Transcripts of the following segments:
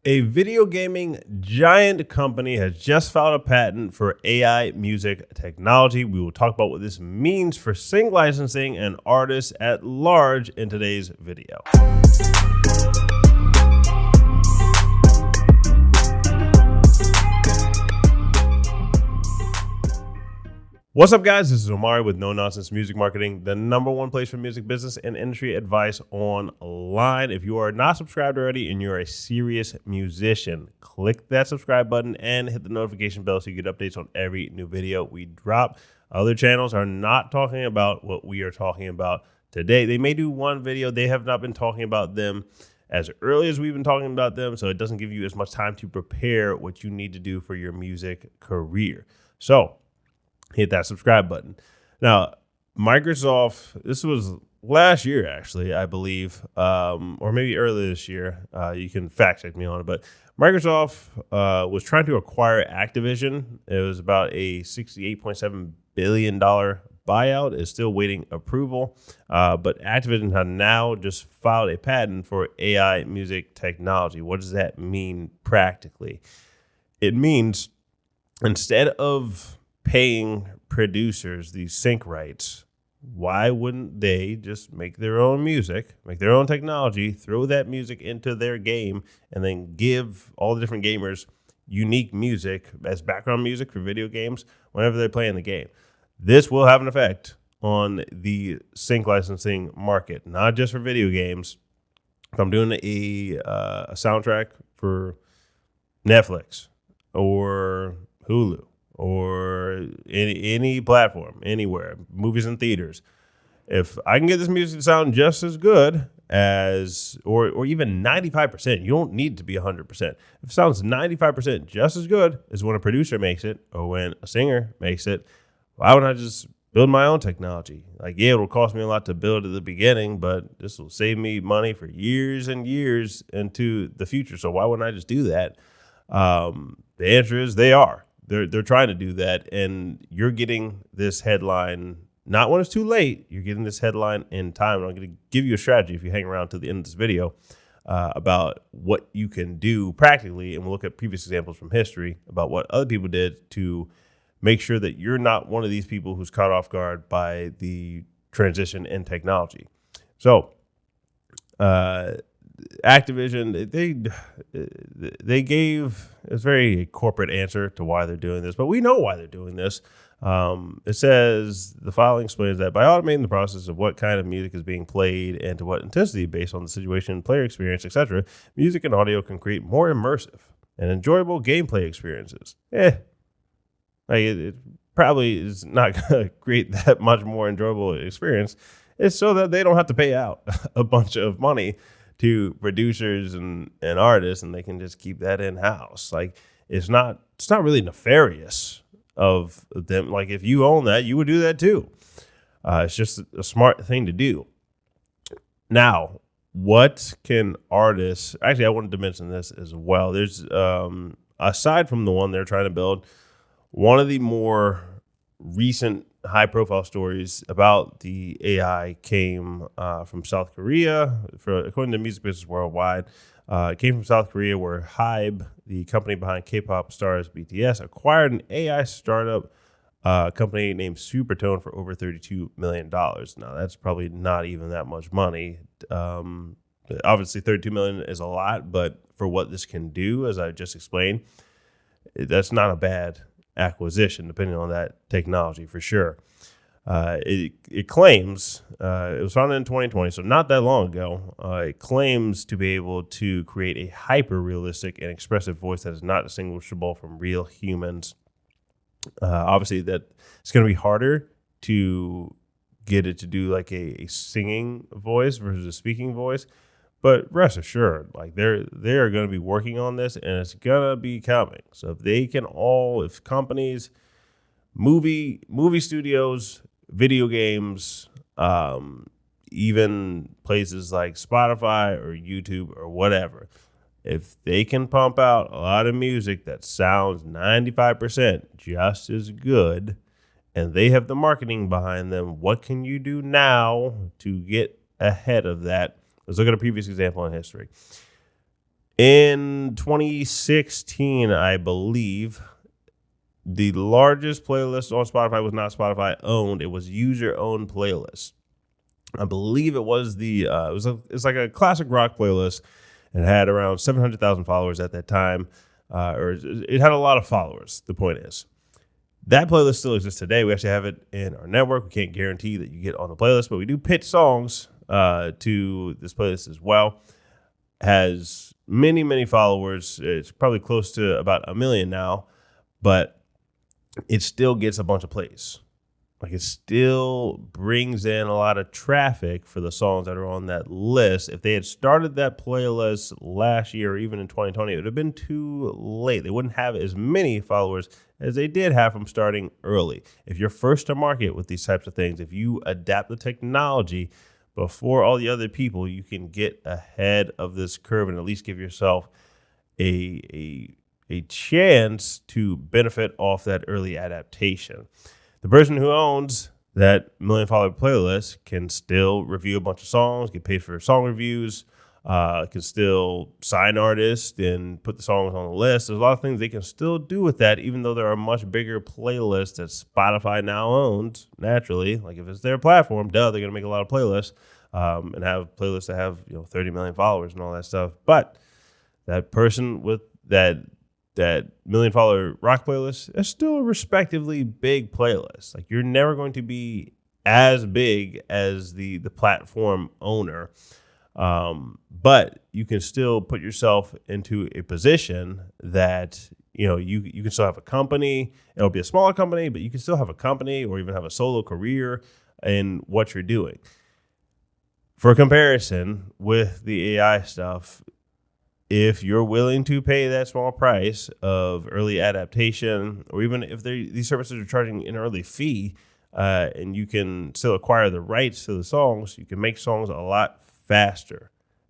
A video gaming giant company has just filed a patent for AI music technology. We will talk about what this means for sync licensing and artists at large in today's video. What's up, guys? This is Omari with No Nonsense Music Marketing, the #1 place for music business and industry advice online. If you are not subscribed already and you're a serious musician, click that subscribe button and hit the notification bell so you get updates on every new video we drop. Other channels are not talking about what we are talking about today. They may do one video. They have not been talking about them as early as we've been talking about them, so it doesn't give you as much time to prepare what you need to do for your music career. So hit that subscribe button. Now, Microsoft, this was last year, actually, I believe, or maybe earlier this year. You can fact check me on it, but Microsoft was trying to acquire Activision. It was about a $68.7 billion buyout. It's still waiting approval, but Activision had now just filed a patent for AI music technology. What does that mean practically? It means instead of paying producers these sync rights, why wouldn't they just make their own music, make their own technology, throw that music into their game, and then give all the different gamers unique music as background music for video games whenever they're playing the game? This will have an effect on the sync licensing market, not just for video games. If I'm doing a soundtrack for Netflix or Hulu, or any platform, anywhere, movies and theaters, if I can get this music to sound just as good as, or even 95%, you don't need it to be 100%. If it sounds 95% just as good as when a producer makes it or when a singer makes it, why wouldn't I just build my own technology? Like, yeah, it'll cost me a lot to build at the beginning, but this will save me money for years and years into the future. So why wouldn't I just do that? The answer is they are. They're trying to do that, and you're getting this headline not when it's too late. You're getting this headline in time, and I'm going to give you a strategy if you hang around to the end of this video about what you can do practically, and we'll look at previous examples from history about what other people did to make sure that you're not one of these people who's caught off guard by the transition in technology. So, Activision, they gave a very corporate answer to why they're doing this, but we know why they're doing this. It says the filing explains that by automating the process of what kind of music is being played and to what intensity based on the situation, player experience, etc., music and audio can create more immersive and enjoyable gameplay experiences. It probably is not going to create that much more enjoyable experience. It's so that they don't have to pay out a bunch of money to producers and artists, and they can just keep that in-house. Like, it's not really nefarious of them. Like, if you own that, you would do that too. It's just a smart thing to do. Now, what can artists, actually, I wanted to mention this as well. There's, aside from the one they're trying to build, one of the more recent high-profile stories about the AI came from South Korea. According to Music Business Worldwide, it came from South Korea, where Hybe, the company behind K-pop stars BTS, acquired an AI startup company named Supertone for over $32 million. Now, that's probably not even that much money. Obviously, $32 million is a lot, but for what this can do, as I just explained, that's not a bad acquisition, depending on that technology, for sure. It claims, it was founded in 2020, so not that long ago. It claims to be able to create a hyper-realistic and expressive voice that is not distinguishable from real humans. Obviously, that it's going to be harder to get it to do like a singing voice versus a speaking voice. But rest assured, like they're going to be working on this, and it's going to be coming. So if they can if companies, movie studios, video games, even places like Spotify or YouTube or whatever, if they can pump out a lot of music that sounds 95% just as good, and they have the marketing behind them, what can you do now to get ahead of that? Let's look at a previous example in history. In 2016, I believe, the largest playlist on Spotify was not Spotify owned. It was user owned playlist. I believe it was it's like a classic rock playlist. It had around 700,000 followers at that time, or it had a lot of followers. The point is, that playlist still exists today. We actually have it in our network. We can't guarantee that you get on the playlist, but we do pitch songs to this playlist as well. Has many, many followers. It's probably close to about 1 million now, but it still gets a bunch of plays. Like, it still brings in a lot of traffic for the songs that are on that list. If they had started that playlist last year or even in 2020, it would have been too late. They wouldn't have as many followers as they did have from starting early. If you're first to market with these types of things, if you adapt the technology before all the other people, you can get ahead of this curve and at least give yourself a chance to benefit off that early adaptation. The person who owns that million follower playlist can still review a bunch of songs, get paid for song reviews, can still sign artists and put the songs on the list. There's a lot of things they can still do with that, even though there are much bigger playlists that Spotify now owns naturally. Like, if it's their platform, they're going to make a lot of playlists and have playlists that have 30 million followers and all that stuff. But that person with that million follower rock playlist is still a respectively big playlist. Like, you're never going to be as big as the platform owner, but you can still put yourself into a position that you can still have a company. It'll be a smaller company, but you can still have a company or even have a solo career in what you're doing. For comparison with the AI stuff, if you're willing to pay that small price of early adaptation, or even if these services are charging an early fee, and you can still acquire the rights to the songs, you can make songs a lot faster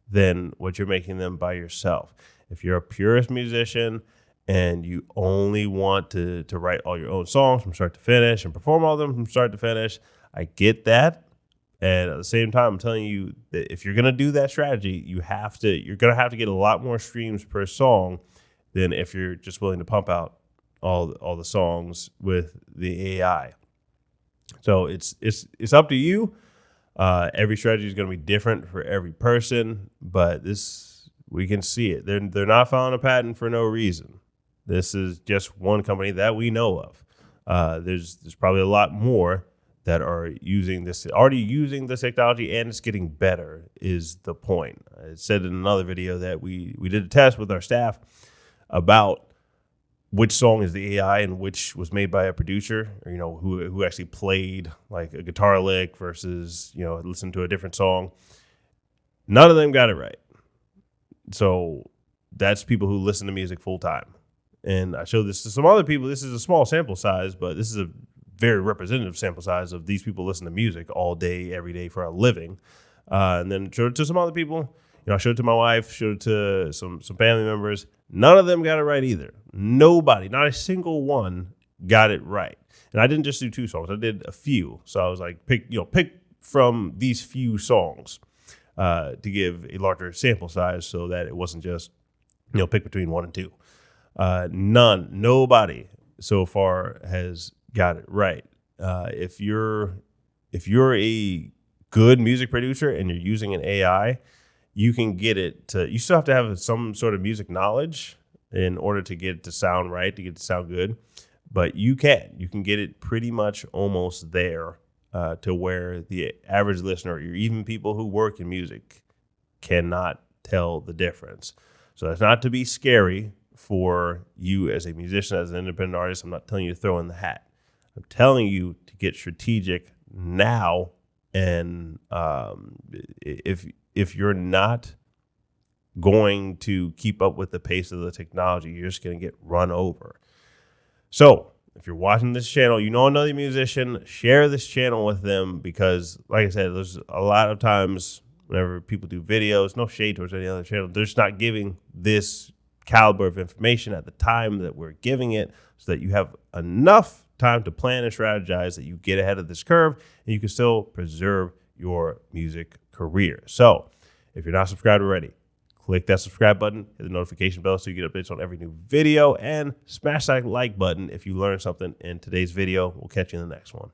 than what you're making them by yourself. If you're a purist musician and you only want to write all your own songs from start to finish and perform all of them from start to finish, I get that. And at the same time, I'm telling you that if you're going to do that strategy, you're going to have to get a lot more streams per song than if you're just willing to pump out all the songs with the AI. So it's up to you. Every strategy is going to be different for every person, but we can see it. They're not filing a patent for no reason. This is just one company that we know of. There's probably a lot more that are already using this technology, and it's getting better is the point. I said in another video that we did a test with our staff about which song is the AI and which was made by a producer, or, who actually played like a guitar lick versus, listened to a different song. None of them got it right. So that's people who listen to music full time. And I showed this to some other people. This is a small sample size, but this is a very representative sample size of these people listen to music all day, every day for a living. And then showed it to some other people. I showed it to my wife, showed it to some family members. None of them got it right either. Nobody, not a single one got it right. And I didn't just do 2 songs. I did a few. So I was like, pick from these few songs to give a larger sample size so that it wasn't just, pick between 1 and 2. Nobody so far has got it right. If you're a good music producer and you're using an AI, you can get it to. You still have to have some sort of music knowledge in order to get it to sound right, to get it to sound good. But you can get it pretty much almost there to where the average listener, or even people who work in music, cannot tell the difference. So that's not to be scary for you as a musician, as an independent artist. I'm not telling you to throw in the hat. I'm telling you to get strategic now, and if you're not going to keep up with the pace of the technology, you're just going to get run over. So if you're watching this channel, another musician, share this channel with them, because like I said, there's a lot of times whenever people do videos, no shade towards any other channel, they're just not giving this caliber of information at the time that we're giving it, so that you have enough time to plan and strategize, that you get ahead of this curve and you can still preserve your music career. So if you're not subscribed already, click that subscribe button, hit the notification bell so you get updates on every new video, and smash that like button if you learned something in today's video. We'll catch you in the next one.